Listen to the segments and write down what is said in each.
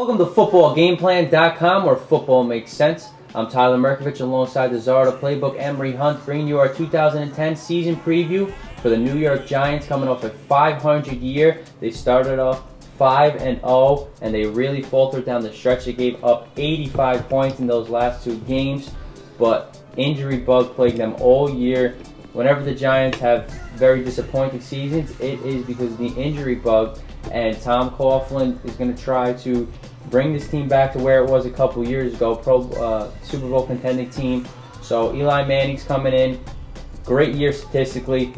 Welcome to footballgameplan.com, where football makes sense. I'm Tyler Merkovich alongside the Zarda Playbook, Emery Hunt, bringing you our 2010 season preview for the New York Giants, coming off a 500 year. They started off 5-0, and they really faltered down the stretch. They gave up 85 points in those last two games, but injury bug plagued them all year. Whenever the Giants have very disappointing seasons, it is because of the injury bug, and Tom Coughlin is going to try to bring this team back to where it was a couple years ago, Super Bowl contending team. So Eli Manning's coming in, great year statistically.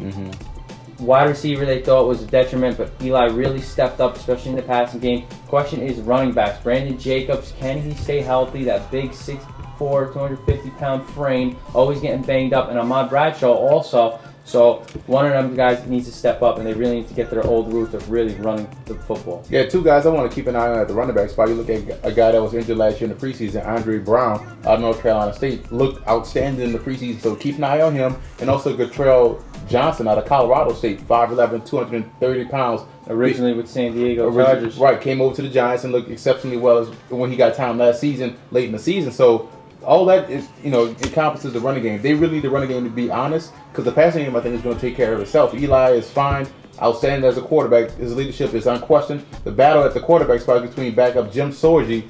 Wide receiver they thought was a detriment, but Eli really stepped up, especially in the passing game. Question is running backs. Brandon Jacobs, can he stay healthy? That big 6'4", 250-pound frame, always getting banged up. And Ahmad Bradshaw also. So one of them guys needs to step up, and they really need to get their old roots of really running the football. Yeah, two guys I want to keep an eye on at the running back spot. You look at a guy that was injured last year in the preseason, Andre Brown, out of North Carolina State, looked outstanding in the preseason, so keep an eye on him. And also Gatrell Johnson out of Colorado State, 5'11", 230 pounds. Originally with San Diego Chargers. Right, came over to the Giants and looked exceptionally well as when he got time last season, late in the season. So all that is, encompasses the running game. They really need the running game, to be honest, because the passing game, I think, is going to take care of itself. Eli is fine, outstanding as a quarterback. His leadership is unquestioned. The battle at the quarterback spot between backup Jim Sorgi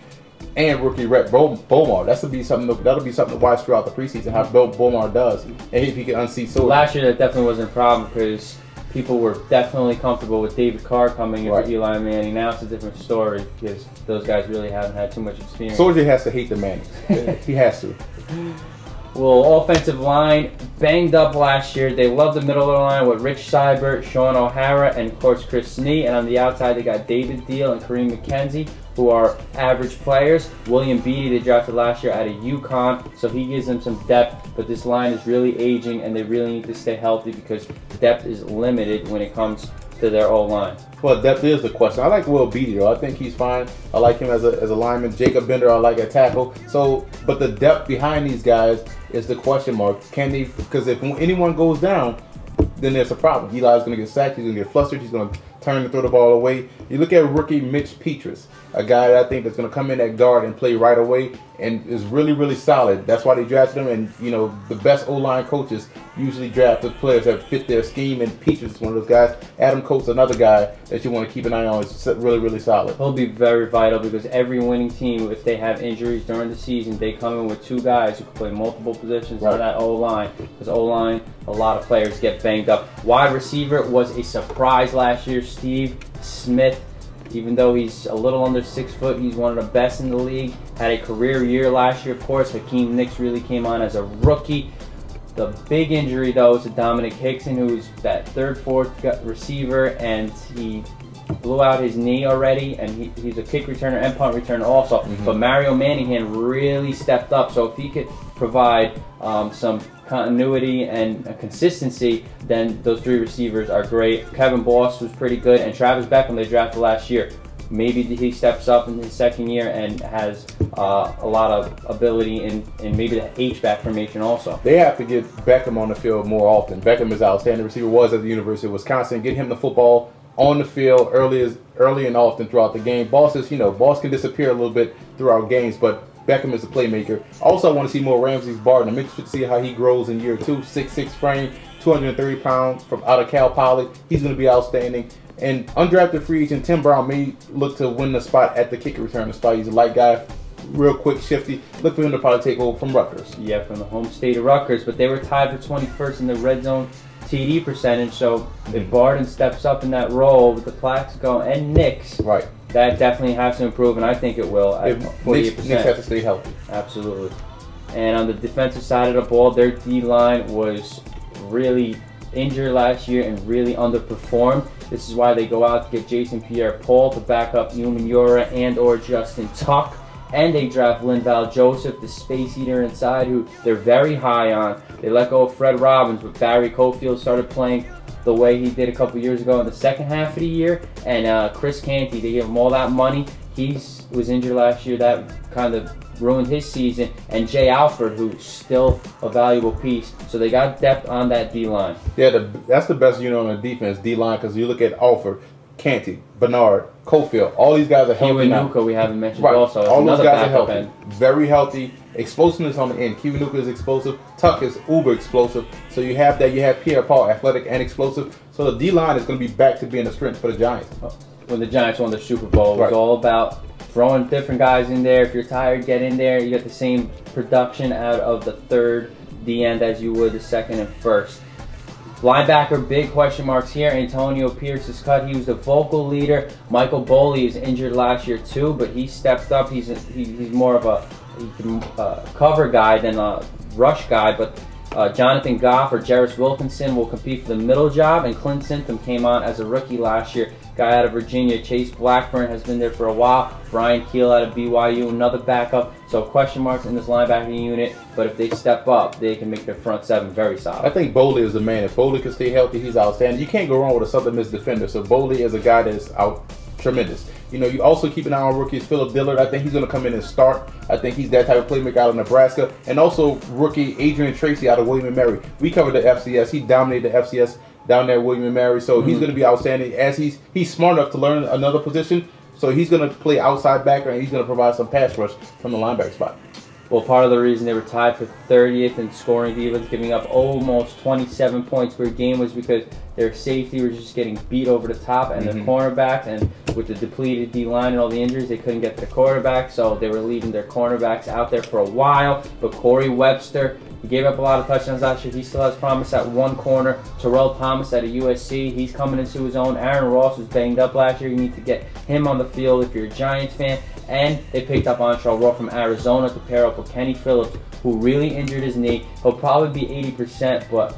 and rookie Rhett Bomar. That'll be something to watch throughout the preseason, how Bomar does, and if he can unseat Sorgi. Last year, that definitely wasn't a problem because people were definitely comfortable with David Carr coming in for Eli Manning. Now it's a different story because those guys really haven't had too much experience. Sorgi has to hate the Mannings. He has to. Well, offensive line banged up last year. They love the middle of the line with Rich Seibert, Sean O'Hara, and of course Chris Snee. And on the outside, they got David Deal and Kareem McKenzie, who are average players. William Beatty, they drafted last year out of UConn, so he gives them some depth. But this line is really aging, and they really need to stay healthy because depth is limited when it comes to their O-line. Well, depth is the question. I like Will Beatty, though. I think he's fine. I like him as a lineman. Jacob Bender, I like at tackle. So, but the depth behind these guys is the question mark. Can they? Because if anyone goes down, then there's a problem. Eli's going to get sacked. He's going to get flustered. He's going to turn and throw the ball away. You look at rookie Mitch Petrus, a guy that I think that's going to come in at guard and play right away and is really, really solid. That's why they drafted him. And, the best O-line coaches usually draft the players that fit their scheme, and Petrus is one of those guys. Adam Coates, another guy that you want to keep an eye on, is really, really solid. He'll be very vital because every winning team, if they have injuries during the season, they come in with two guys who can play multiple positions on that O-line. Because O-line, a lot of players get banged up. Wide receiver was a surprise last year. Steve Smith, even though he's a little under 6 foot, he's one of the best in the league. Had a career year last year, of course. Hakeem Nicks really came on as a rookie. The big injury, though, is to Dominic Hickson, who's that third, fourth receiver, and he blew out his knee already, and he's a kick returner and punt returner also. But Mario Manningham really stepped up, so if he could provide some continuity and consistency, then those three receivers are great. Kevin Boss was pretty good, and Travis Beckham they drafted last year. Maybe he steps up in his second year and has a lot of ability in maybe the H-back formation also. They have to get Beckham on the field more often. Beckham is outstanding receiver, was at the University of Wisconsin. Get him the football on the field early and often throughout the game. Boss can disappear a little bit throughout games, but Beckham is a playmaker. Also, I want to see more Ramses Barton. I'm interested to see how he grows in year 2. 6'6" frame, 230 pounds from out of Cal Poly. He's going to be outstanding. And undrafted free agent Tim Brown may look to win the spot at the kicker returner spot. He's a light guy, real quick, shifty. Look for him to probably take over from Rutgers. Yeah, from the home state of Rutgers. But they were tied for 21st in the red zone TD percentage. So if Barton steps up in that role with the Plaxico and Nicks, that definitely has to improve, and I think it will. At 48%. Nicks has to stay healthy. Absolutely. And on the defensive side of the ball, their D-line was really injured last year and really underperformed. This is why they go out to get Jason Pierre-Paul to back up Newman Yura and or Justin Tuck. And they draft Linval Joseph, the space eater inside, who they're very high on. They let go of Fred Robbins, but Barry Cofield started playing the way he did a couple years ago in the second half of the year. And Chris Canty, they gave him all that money. He was injured last year. That kind of ruined his season. And Jay Alford, who's still a valuable piece. So they got depth on that D-line. Yeah, that's the best unit on the defense, D-line, because you look at Alford. Canty, Bernard, Cofield, all these guys are healthy now. Kiwanuka we haven't mentioned Right. also. All those guys are healthy. End. Very healthy. Explosiveness on the end. Kiwanuka is explosive. Tuck is uber explosive. So you have that. You have Pierre-Paul, athletic and explosive. So the D-line is going to be back to being a strength for the Giants. When the Giants won the Super Bowl, it was all about throwing different guys in there. If you're tired, get in there. You get the same production out of the third D-end as you would the second and first. Linebacker, big question marks here. Antonio Pierce is cut. He was the vocal leader. Michael Boley is injured last year too, but he stepped up. He's more of a cover guy than a rush guy. But Jonathan Goff or Jarvis Wilkinson will compete for the middle job, and Clint Syntham came on as a rookie last year. Guy out of Virginia, Chase Blackburn, has been there for a while. Brian Keel out of BYU, another backup. So question marks in this linebacking unit, but if they step up, they can make their front seven very solid. I think Boley is the man. If Boley can stay healthy, he's outstanding. You can't go wrong with a Southern Miss defender. So Boley is a guy that's out tremendous. You know, you also keep an eye on rookies. Phillip Dillard, I think he's going to come in and start. I think he's that type of playmaker out of Nebraska. And also rookie Adrian Tracy out of William & Mary. We covered the FCS. He dominated the FCS down there at William & Mary. So he's going to be outstanding. As he's smart enough to learn another position. So he's going to play outside backer, and he's going to provide some pass rush from the linebacker spot. Well, part of the reason they were tied for 30th in scoring defense, giving up almost 27 points per game, was because their safety was just getting beat over the top, and the cornerbacks, and with the depleted D-line and all the injuries, they couldn't get to the quarterback, so they were leaving their cornerbacks out there for a while. But Corey Webster, he gave up a lot of touchdowns last year. He still has promise at one corner. Terrell Thomas out of USC, he's coming into his own. Aaron Ross was banged up last year. You need to get him on the field if you're a Giants fan. And they picked up Antrell Roy from Arizona to pair up with Kenny Phillips, who really injured his knee. He'll probably be 80%, but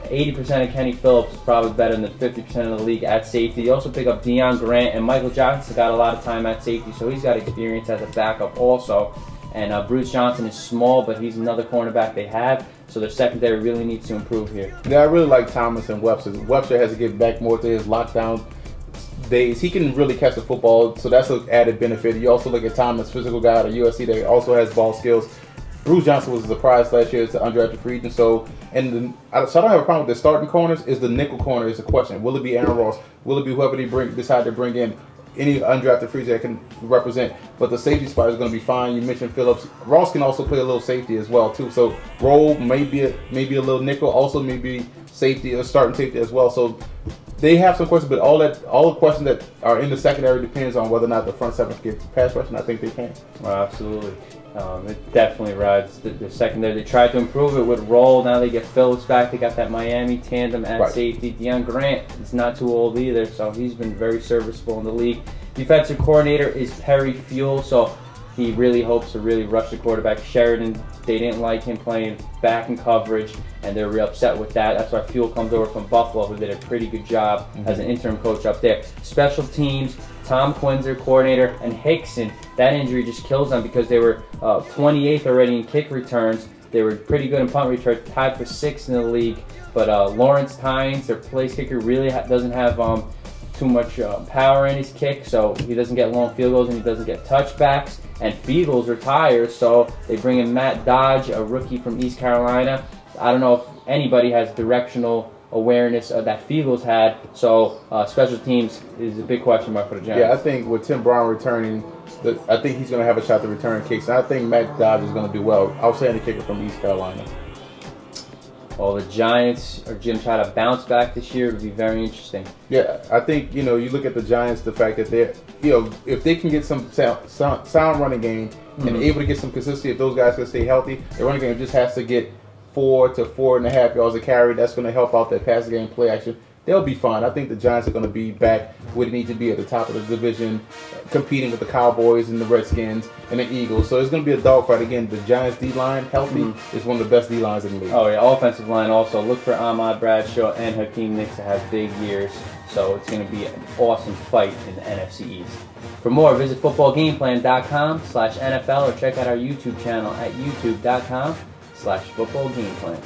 80% of Kenny Phillips is probably better than 50% of the league at safety. You also pick up Deion Grant, and Michael Johnson got a lot of time at safety, so he's got experience as a backup also. And Bruce Johnson is small, but he's another cornerback they have, so their secondary really needs to improve here. Yeah, I really like Thomas and Webster. Webster has to get back more to his lockdown days. He can really catch the football, so that's an added benefit. You also look at Thomas, physical guy at USC that also has ball skills. Bruce Johnson was a surprise last year as an undrafted free agent. So I don't have a problem with the starting corners. Is the nickel corner is the question. Will it be Aaron Ross? Will it be whoever they decide to bring in? Any undrafted free agent that can represent. But the safety spot is going to be fine. You mentioned Phillips. Ross can also play a little safety as well too. So roll maybe a little nickel. Also maybe safety or starting safety as well. So they have some questions, but all the questions that are in the secondary depends on whether or not the front seven can get pass rush, and I think they can. Well, absolutely. It definitely rides the secondary. They tried to improve it with Roll. Now they get Phillips back. They got that Miami tandem at safety. Deion Grant is not too old either, so he's been very serviceable in the league. Defensive coordinator is Perry Fuel, so he really hopes to really rush the quarterback. Sheridan, they didn't like him playing back in coverage, and they're real upset with that. That's why Fuel comes over from Buffalo, who did a pretty good job as an interim coach up there. Special teams, Tom Quinn's their coordinator, and Hickson, that injury just kills them because they were 28th already in kick returns. They were pretty good in punt returns, tied for 6th in the league. But Lawrence Tynes, their place kicker, really doesn't have too much power in his kick, so he doesn't get long field goals and he doesn't get touchbacks. And Fiegels retires, so they bring in Matt Dodge, a rookie from East Carolina. I don't know if anybody has directional awareness that Fiegels had, so special teams is a big question mark for the Giants. Yeah, I think with Tim Brown returning, I think he's going to have a shot to return kicks. And I think Matt Dodge is going to do well. Outstanding kicker from East Carolina. Well, the Giants are going to try to bounce back this year. It would be very interesting. Yeah, I think, you look at the Giants, the fact that they're, if they can get some sound running game and able to get some consistency, if those guys can stay healthy, the running game just has to get 4 to 4.5 yards a carry. That's going to help out that passing game play action. They'll be fine. I think the Giants are going to be back where they need to be at the top of the division, competing with the Cowboys and the Redskins and the Eagles. So it's going to be a dogfight. Again, the Giants D-line, healthy, is one of the best D-lines in the league. Oh, yeah. Offensive line also. Look for Ahmad Bradshaw and Hakeem Nicks to have big years. So it's going to be an awesome fight in the NFC East. For more, visit footballgameplan.com/NFL or check out our YouTube channel at youtube.com/footballgameplan.